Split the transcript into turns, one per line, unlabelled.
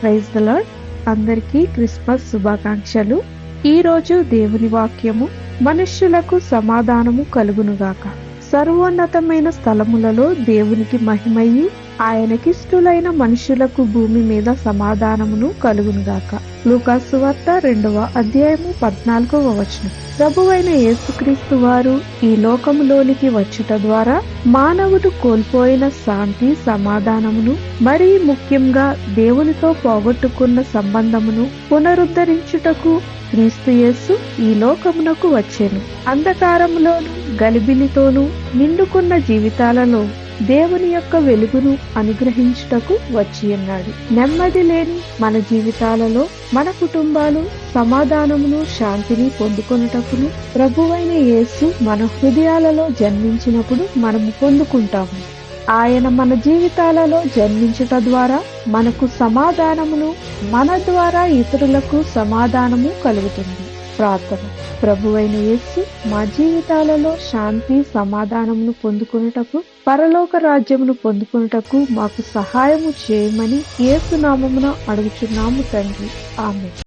Praise the Lord. అందరికీ Christmas శుభాకాంక్షలు. ఈ రోజు దేవుని వాక్యము, మనుష్యులకు సమాధానము కలుగునుగాక. సర్వోన్నతమైన స్థలములలో దేవునికి మహిమయు, ఆయనకిష్టులైన మనుష్యులకు భూమి మీద సమాధానమును కలుగునుగాక. లూకా సువార్త 2వ అధ్యాయము 14వ వచనం. ప్రభువైన యేసుక్రీస్తు వారు ఈ లోకములోనికి వచ్చుట ద్వారా మానవుడు కోల్పోయిన శాంతి, సమాధానమును, మరీ ముఖ్యంగా దేవునితో పోగొట్టుకున్న సంబంధమును పునరుద్ధరించుటకు క్రీస్తు యేసు ఈ లోకమునకు వచ్చెను. అంధకారములోను గలిబిలితోనూ నిండుకున్న జీవితాలలో దేవుని యొక్క వెలుగును అనుగ్రహించుటకు వచ్చి ఉన్నాడు. నెమ్మది లేని మన జీవితాలలో మన కుటుంబాలు సమాధానమును, శాంతిని పొందుకొనుటకును ప్రభువైన యేసు మన హృదయాలలో జన్మించినప్పుడు మనము పొందుకుంటాము. ఆయన మన జీవితాలలో జన్మించుట ద్వారా మనకు సమాధానమును, మన ద్వారా ఇతరులకు సమాధానము కలుగుతుంది. ప్రార్థన. ప్రభువైన యేసు మా జీవితాలలో శాంతి, సమాధానమును పొందుకొనుటకు, పరలోక రాజ్యమును పొందుకొనుటకు మాకు సహాయము చేయమని యేసు నామమున అడుగుచున్నాము తండ్రి. ఆమేన్.